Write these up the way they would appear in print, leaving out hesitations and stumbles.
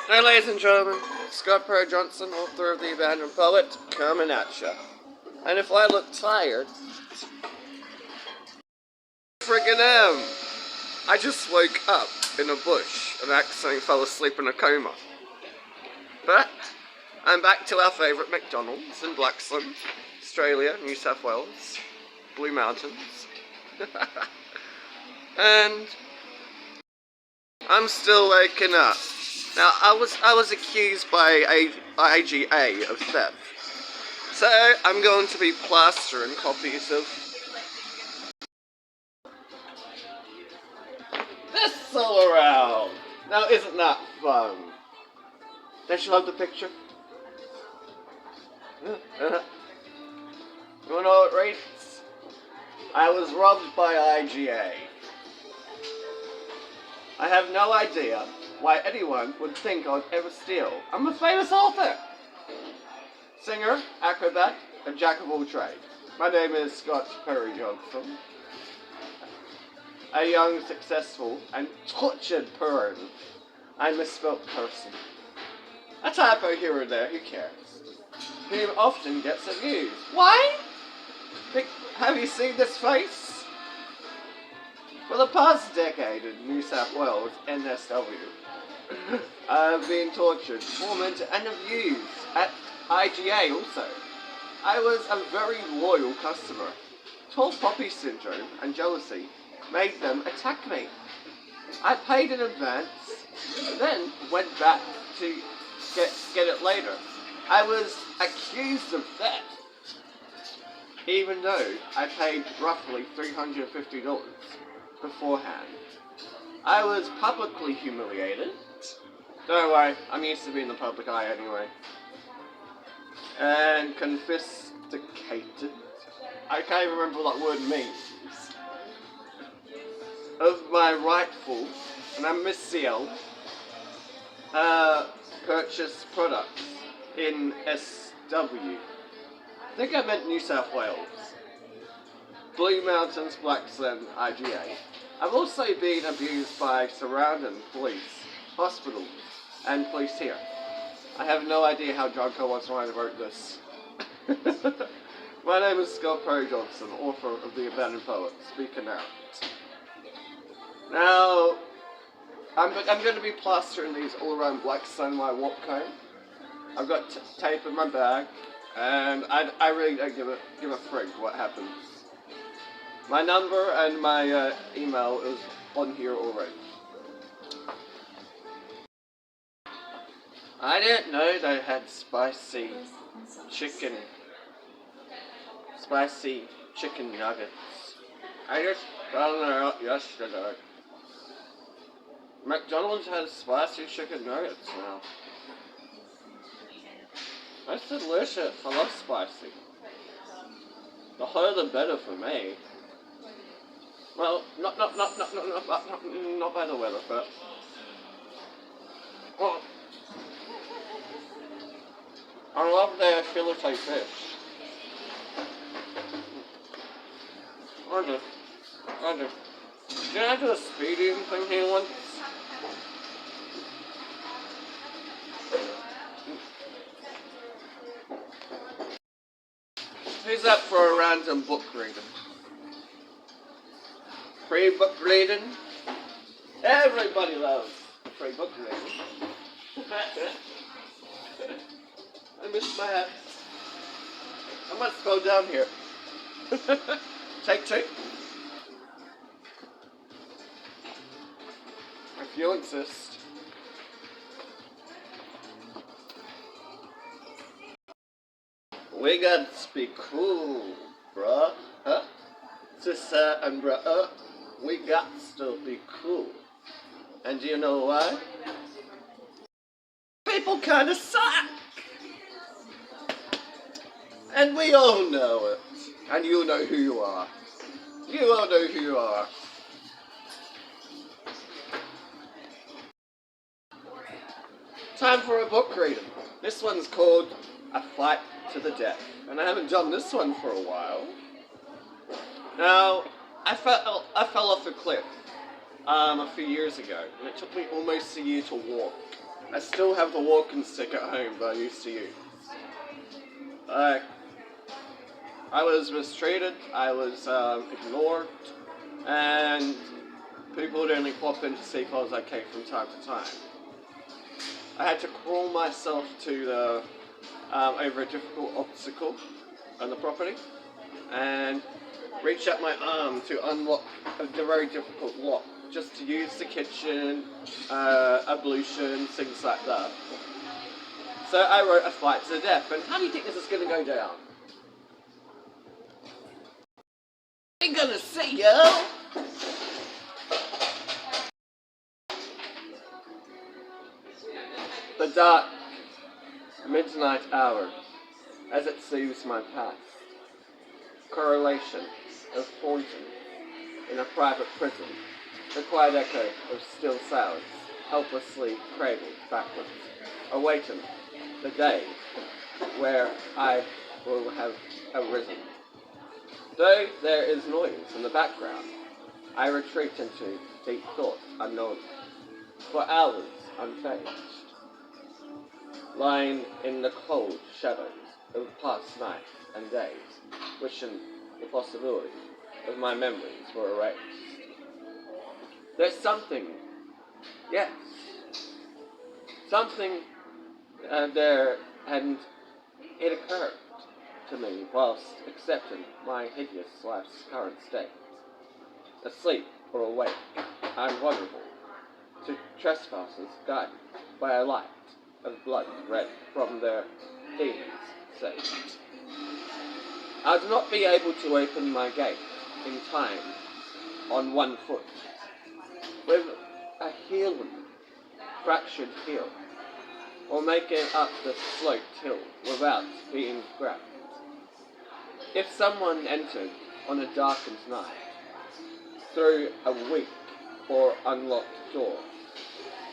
Hey ladies and gentlemen, Scott Perry Johnson, author of The Abandoned Poet, coming at ya. And if I look tired, friggin' am. I just woke up in a bush and accidentally fell asleep in a coma. But I'm back to our favourite McDonald's in Blaxland, Australia, New South Wales, Blue Mountains. And I'm still waking up. Now, I was accused by IGA of theft. So, I'm going to be plastering copies of this all around. Now, isn't that fun? Don't you love the picture? You wanna know what it reads? I was robbed by IGA. I have no idea why anyone would think I'd ever steal. I'm a famous author, singer, acrobat, and jack of all trades. My name is Scott Perry Johnson, a young, successful, and tortured person. I misspelled person. A typo here or there, who cares? Who often gets abused. Why? Have you seen this face? For the past decade in New South Wales, NSW, I've been tortured, tormented, and abused at IGA also. I was a very loyal customer. Tall poppy syndrome and jealousy made them attack me. I paid in advance, then went back to get it later. I was accused of theft, even though I paid roughly $350 beforehand. I was publicly humiliated. Don't worry, I'm used to being in the public eye anyway. And confiscated. I can't even remember what that word means. Of my rightful, and I misspelled, purchased products in SW. I think I meant New South Wales. Blue Mountains, Blaxland, IGA. I've also been abused by surrounding police, hospitals, and police here. I have no idea how drunk I was when I wrote this. My name is Scott Perry Johnson, author of The Abandoned Poet, speaking out. Now, I'm going to be plastering these all around Blaxland while I walk home. I've got tape in my bag, and I really don't give a frig what happens. My number and my email is on here already. I didn't know they had spicy chicken nuggets. I just found out yesterday. McDonald's has spicy chicken nuggets now. That's delicious. I love spicy. The hotter the better for me. Well, not by the weather, but well, I love their filet fish. I do. Did I do a speeding thing here once? Who's up for a random book reading? Free book reading? Everybody loves free book reading. I missed my hat. I must go down here. Take two. If you insist. We got to be cool, bruh. Huh? Sister and bruh. We got to be cool. And do you know why? People kind of suck. And we all know it. And you know who you are. You all know who you are. Time for a book reading. This one's called A Fight to the Death. And I haven't done this one for a while. Now, I fell off a cliff a few years ago. And it took me almost a year to walk. I still have the walking stick at home that I used to use. I was mistreated, I was ignored, and people would only pop in to see if I was okay from time to time. I had to crawl myself to the over a difficult obstacle on the property and reach out my arm to unlock a very difficult lock, just to use the kitchen, ablution, things like that. So I wrote a fight to the death, and how do you think this is going to go down? Ain't gonna see yo! The dark midnight hour, as it soothes my past. Correlation of haunting in a private prison. The quiet echo of still sounds, helplessly cradled backwards. Awaiting the day where I will have arisen. Though there is noise in the background, I retreat into deep thought unknown. For hours unfazed. Lying in the cold shadows of past nights and days, wishing the possibility of my memories were erased. There's something, yes, something there, and it occurred to me whilst accepting my hideous life's current state. Asleep or awake, I'm vulnerable to trespassers guided by a light of blood red from their demons' sake. I would not be able to open my gate in time on one foot, with a healing, fractured heel, or make it up the sloped hill without being grabbed. If someone entered on a darkened night, through a weak or unlocked door,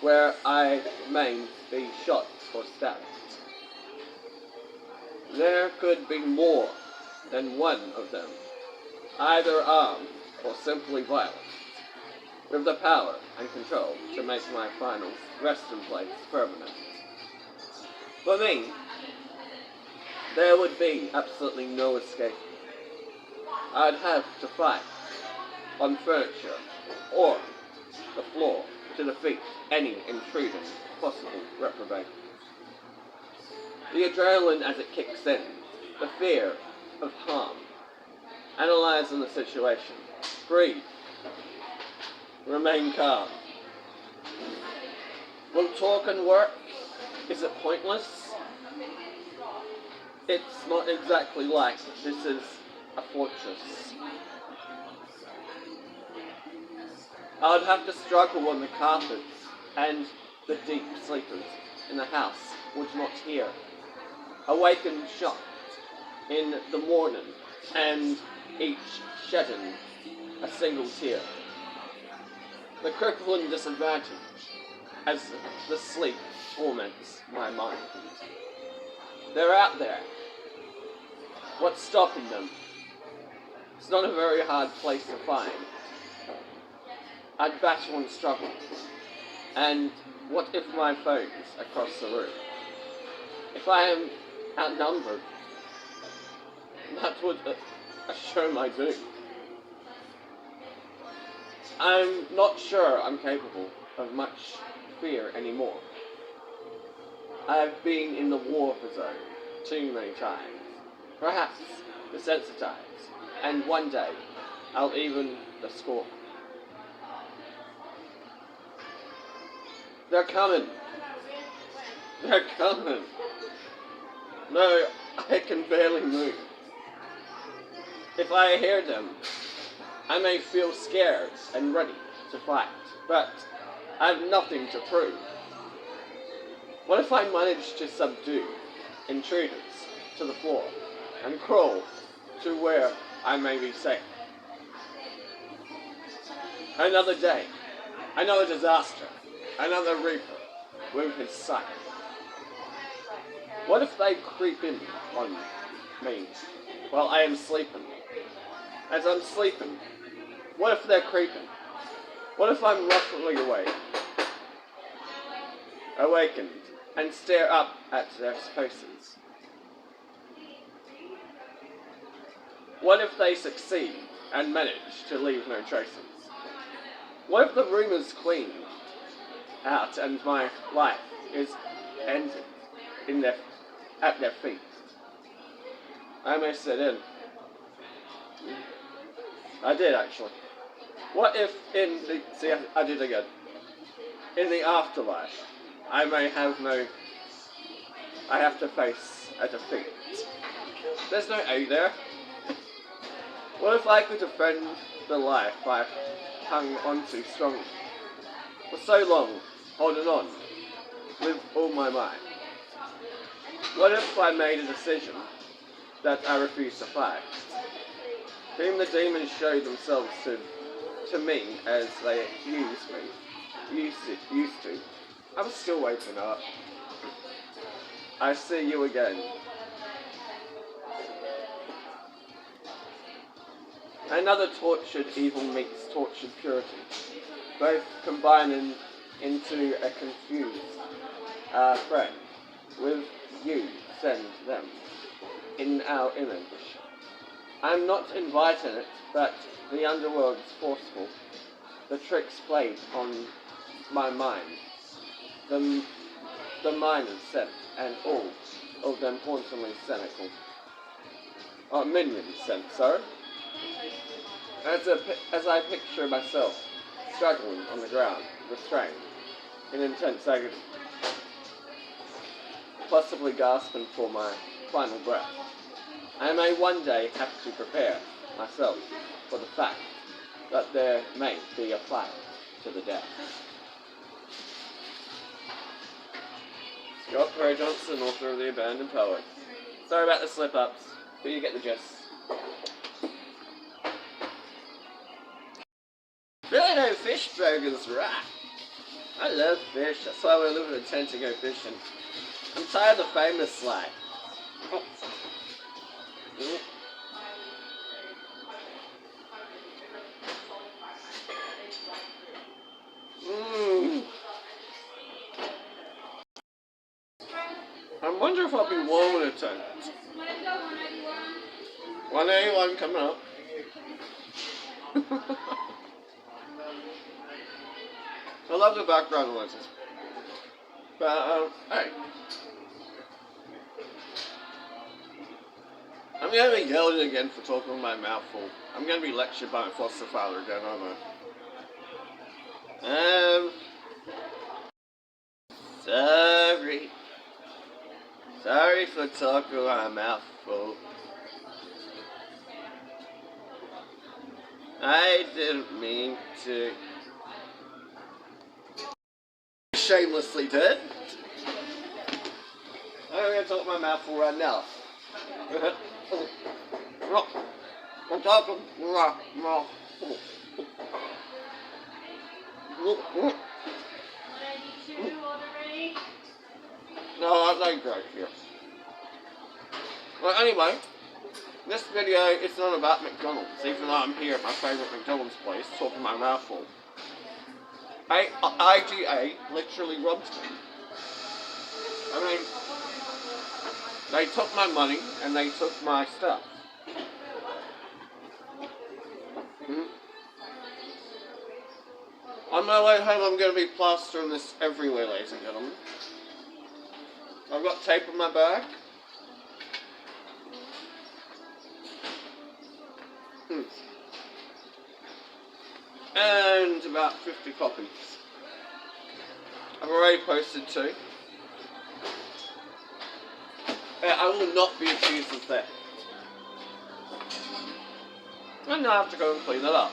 where I may be shot or stabbed, there could be more than one of them, either armed or simply violent, with the power and control to make my final resting place permanent. For me, there would be absolutely no escape. I'd have to fight on furniture or the floor to defeat any intruding possible reprobate. The adrenaline as it kicks in, the fear of harm, analysing the situation, breathe, remain calm. Will talking work? Is it pointless? It's not exactly like this is a fortress. I would have to struggle on the carpet, and the deep sleepers in the house would not hear. Awaken shocked in the morning, and each shedding a single tear. The crippling disadvantage as the sleep torments my mind. They're out there. What's stopping them? It's not a very hard place to find. I'd battle and struggle. And what if my foe's across the room? If I am outnumbered, that would assure my doom. I'm not sure I'm capable of much fear anymore. I've been in the war zone too many times, perhaps desensitized, and one day I'll even the score. They're coming. They're coming. No, I can barely move. If I hear them, I may feel scared and ready to fight, but I have nothing to prove. What if I manage to subdue intruders to the floor and crawl to where I may be safe? Another day, another disaster, another reaper with his sight. What if they creep in on me while I am sleeping? As I'm sleeping, what if they're creeping? What if I'm roughly awake? awakened and stare up at their faces. What if they succeed and manage to leave no traces? What if the rumors queen out and my life is ended at their feet? I may sit in. I did actually. What if I did again. In the afterlife, I have to face a defeat. There's no A there. What if I could defend the life I hung onto strongly for so long, holding on with all my might? What if I made a decision that I refuse to fight? Whom the demons show themselves to me as they used to. I'm still waking up. I see you again. Another tortured evil meets tortured purity, both combining into a confused friend. With you send them in our image. I'm not inviting it, but the underworld's forceful. The tricks played on my mind. The mind is set, and all of them hauntingly cynical. Minions sent, sorry. As I picture myself struggling on the ground, restrained, in intense agony, possibly gasping for my final breath, I may one day have to prepare myself for the fact that there may be a fight to the death. Scott Perry Johnson, author of The Abandoned Poet. Sorry about the slip-ups, but you get the gist. Really no fish burgers, right? I love fish, that's why we live in a tent to go fishing. I'm tired of the famous life. I wonder if I'll be warm in a tent. 181 coming up. I love the background noises. But, hey. I'm going to be yelled at again for talking with my mouth full. I'm going to be lectured by my foster father again, aren't I? Sorry. Sorry for talking with my mouth full. I didn't mean to. Shamelessly did. I'm going to talk with my mouth full right now. I'm talking. No, I'm not great here. Well, anyway, this video is not about McDonald's, even though I'm here at my favourite McDonald's place, talking my mouth full. IGA literally robbed me. I mean, they took my money and they took my stuff. On my way home, I'm going to be plastering this everywhere, ladies and gentlemen. I've got tape in my bag. And about 50 copies. I've already posted 2. I will not be accused of theft. And I have to go and clean that up.